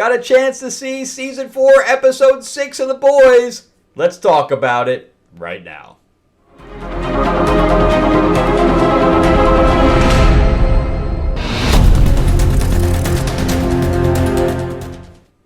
got a chance to see Season 4, Episode 6 of The Boys. Let's talk about it right now.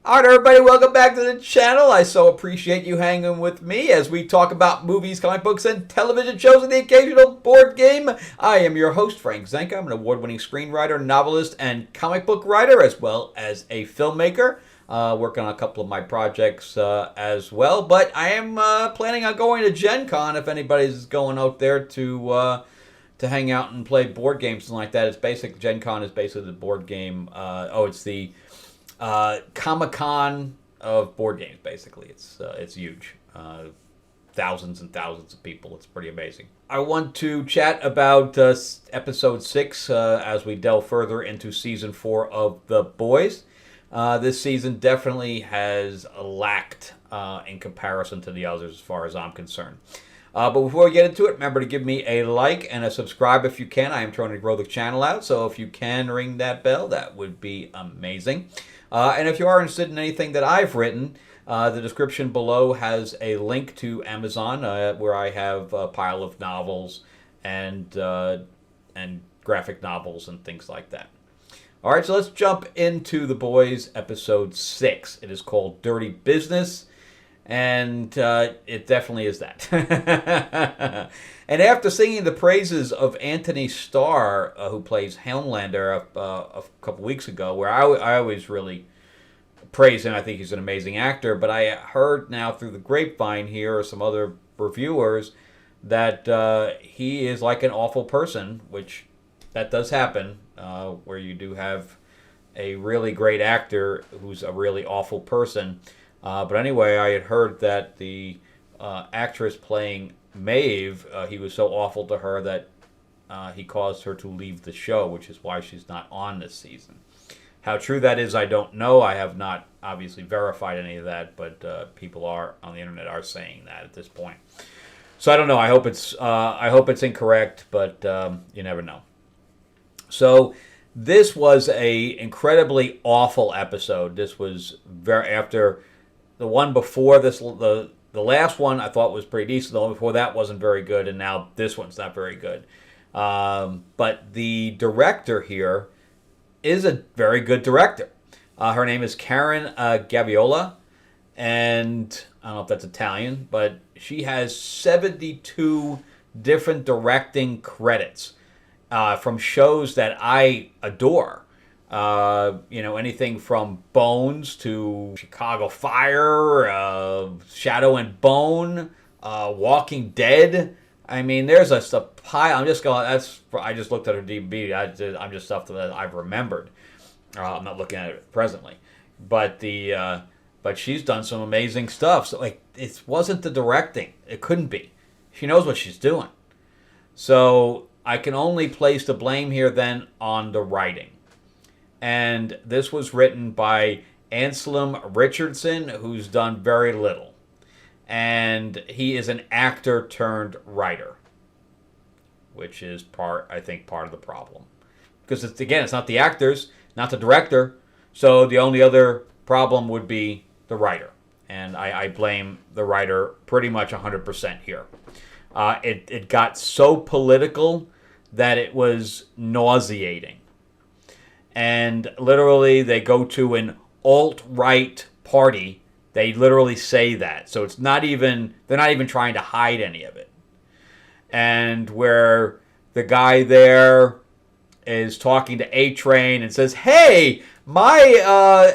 Alright everybody, welcome back to the channel. I so appreciate you hanging with me as we talk about movies, comic books, and television shows and the occasional board game. I am your host, Frank Zenka. I'm an award-winning screenwriter, novelist, and comic book writer, as well as a filmmaker. Working on a couple of my projects as well. But I am planning on going to Gen Con if anybody's going out there to hang out and play board games and like that. It's basic. Gen Con is basically the board game. It's the Comic-Con of board games, basically. It's huge. Thousands and thousands of people. It's pretty amazing. I want to chat about Episode 6 as we delve further into Season 4 of The Boys. This season definitely has lacked in comparison to the others as far as I'm concerned. But before we get into it, remember to give me a like and a subscribe if you can. I am trying to grow the channel out, so if you can ring that bell, that would be amazing. And if you are interested in anything that I've written, the description below has a link to Amazon where I have a pile of novels and graphic novels and things like that. All right, so let's jump into The Boys Episode 6. It is called Dirty Business, and it definitely is that. And after singing the praises of Anthony Starr, who plays Homelander a couple weeks ago, where I always really praise him, I think he's an amazing actor, but I heard now through the grapevine here or some other reviewers that he is like an awful person, which that does happen, where you do have a really great actor who's a really awful person. But anyway, I had heard that the actress playing Maeve, he was so awful to her that he caused her to leave the show, which is why she's not on this season. How true that is, I don't know. I have not obviously verified any of that, but people are on the internet are saying that at this point. So I don't know. I hope it's incorrect, but you never know. So this was a incredibly awful episode. This was after the one before this. The last one I thought was pretty decent. The one before that wasn't very good, and now this one's not very good. But the director here is a very good director. Her name is Karen Gaviola, and I don't know if that's Italian, but she has 72 different directing credits from shows that I adore. Anything from Bones to Chicago Fire, Shadow and Bone, Walking Dead. I mean, there's a pile. I just looked at her DB. I'm just stuff that I've remembered. I'm not looking at it presently, but she's done some amazing stuff. So it wasn't the directing. It couldn't be. She knows what she's doing. So I can only place the blame here then on the writing. And this was written by Anselm Richardson, who's done very little. And he is an actor turned writer, which is I think part of the problem. Because it's not the actors, not the director. So the only other problem would be the writer. And I blame the writer pretty much 100% here. It got so political that it was nauseating. And literally they go to an alt-right party. They literally say that. So they're not even trying to hide any of it. And where the guy there is talking to A-Train and says, "Hey, my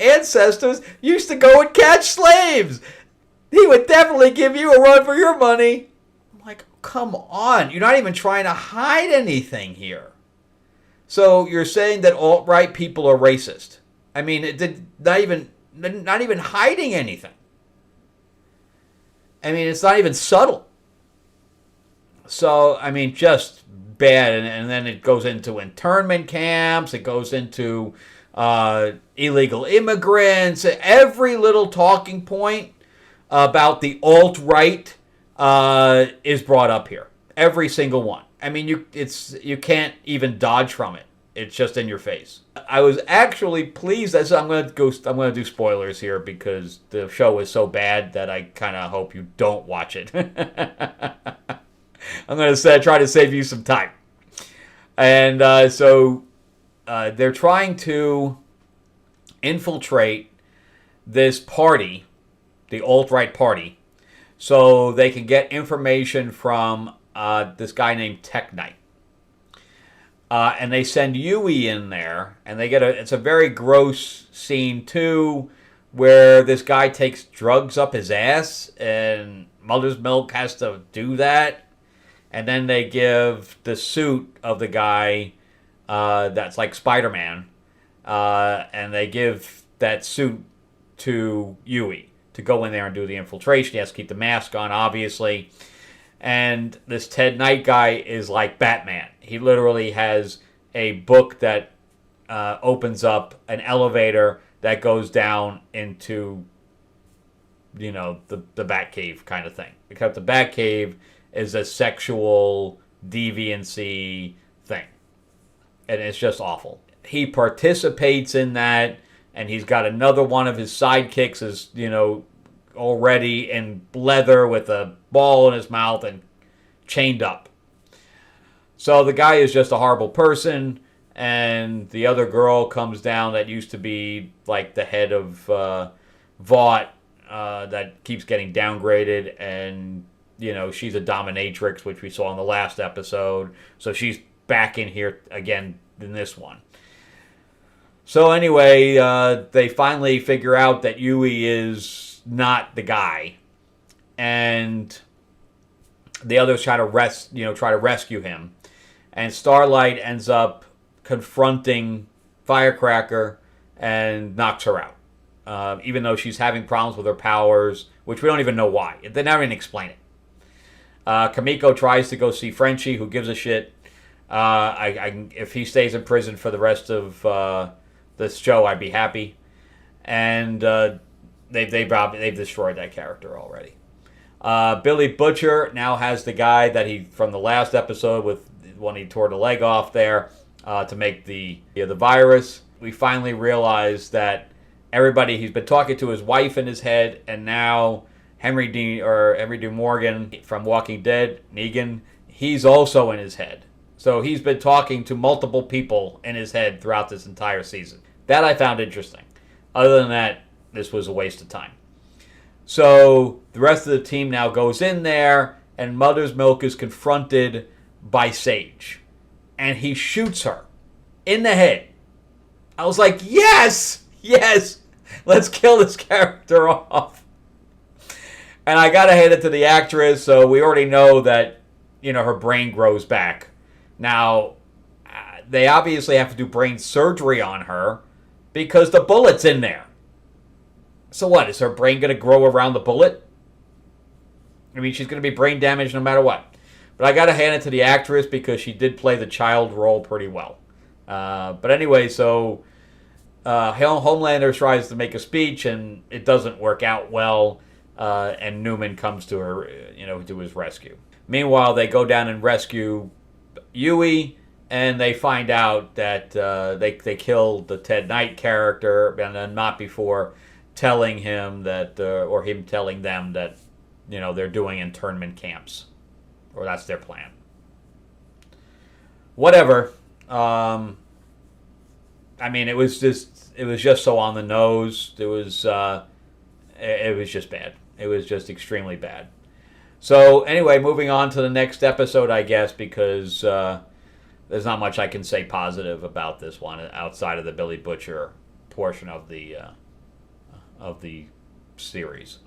ancestors used to go and catch slaves. He would definitely give you a run for your money." I'm like, come on. You're not even trying to hide anything here. So you're saying that alt-right people are racist. I mean, not even hiding anything. I mean, it's not even subtle. So, I mean, just bad. And then it goes into internment camps. It goes into illegal immigrants. Every little talking point about the alt-right is brought up here. Every single one. I mean, you can't even dodge from it. It's just in your face. I was actually pleased. That I'm going to do spoilers here because the show is so bad that I kind of hope you don't watch it. I'm going to try to save you some time. And so they're trying to infiltrate this party, the alt-right party, so they can get information from this guy named Tech Knight. And they send Yui in there, and it's a very gross scene too, where this guy takes drugs up his ass, and Mother's Milk has to do that. And then they give the suit of the guy that's like Spider-Man, and they give that suit to Yui to go in there and do the infiltration. He has to keep the mask on, obviously. And this Ted Knight guy is like Batman. He literally has a book that opens up an elevator that goes down into, the Batcave kind of thing. Except the Batcave is a sexual deviancy thing. And it's just awful. He participates in that, and he's got another one of his sidekicks is, already in leather with a ball in his mouth and chained up. So the guy is just a horrible person, and the other girl comes down that used to be like the head of Vought that keeps getting downgraded, and she's a dominatrix, which we saw in the last episode. So she's back in here again in this one. So anyway, they finally figure out that Yui is not the guy, and the others try to rescue him. And Starlight ends up confronting Firecracker and knocks her out, even though she's having problems with her powers, which we don't even know why. They never even explain it. Kamiko tries to go see Frenchie, who gives a shit. If he stays in prison for the rest of this show, I'd be happy. And they've destroyed that character already. Billy Butcher now has the guy that he from the last episode with when he tore the leg off there to make the virus. We finally realize that he's been talking to his wife in his head, and now Henry D. Morgan from Walking Dead, Negan, he's also in his head. So he's been talking to multiple people in his head throughout this entire season. That I found interesting. Other than that, this was a waste of time. So the rest of the team now goes in there, and Mother's Milk is confronted by Sage. And he shoots her in the head. I was like, yes, let's kill this character off. And I gotta hand it to the actress, so we already know that, her brain grows back. Now, they obviously have to do brain surgery on her because the bullet's in there. So what, is her brain going to grow around the bullet? I mean, she's going to be brain damaged no matter what. But I got to hand it to the actress because she did play the child role pretty well. But anyway, so Homelander tries to make a speech, and it doesn't work out well. And Newman comes to her, to his rescue. Meanwhile, they go down and rescue Yui, and they find out that they killed the Ted Knight character, and then not before telling him that, or him telling them that, they're doing internment camps, or that's their plan. Whatever. I mean, it was just so on the nose. It was just bad. It was just extremely bad. So anyway, moving on to the next episode, I guess, because there's not much I can say positive about this one outside of the Billy Butcher portion of the series,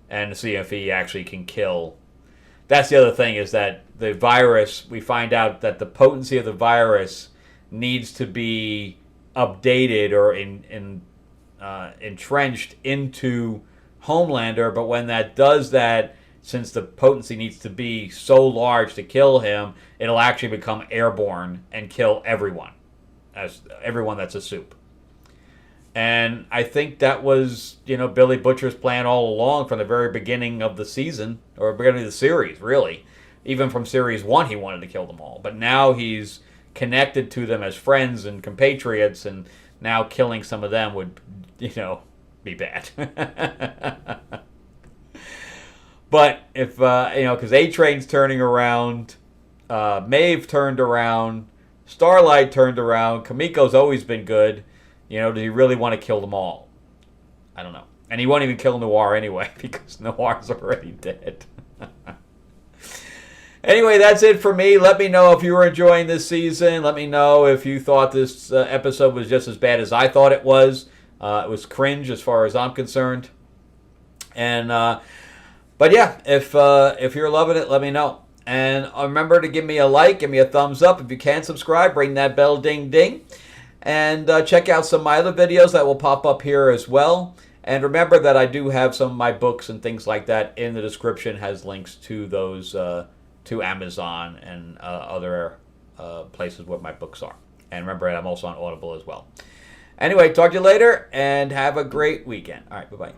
and to see if he actually can kill. That's the other thing, is that the virus, we find out that the potency of the virus needs to be updated or entrenched into Homelander, but when that does that, since the potency needs to be so large to kill him, it'll actually become airborne and kill everyone that's a soup. And I think that was, Billy Butcher's plan all along from the very beginning of the season, or beginning of the series, really. Even from series 1, he wanted to kill them all. But now he's connected to them as friends and compatriots, and now killing some of them would, be bad. But if, because A-Train's turning around, Maeve turned around, Starlight turned around, Kamiko's always been good, does he really want to kill them all? I don't know. And he won't even kill Noir anyway, because Noir's already dead. Anyway, that's it for me. Let me know if you were enjoying this season. Let me know if you thought this episode was just as bad as I thought it was. It was cringe as far as I'm concerned. And but yeah, if you're loving it, let me know. And remember to give me a like, give me a thumbs up. If you can, subscribe, ring that bell, ding ding. And check out some of my other videos that will pop up here as well. And remember that I do have some of my books and things like that in the description. Has links to those, to Amazon and other places where my books are. And remember, I'm also on Audible as well. Anyway, talk to you later, and have a great weekend. All right, bye-bye.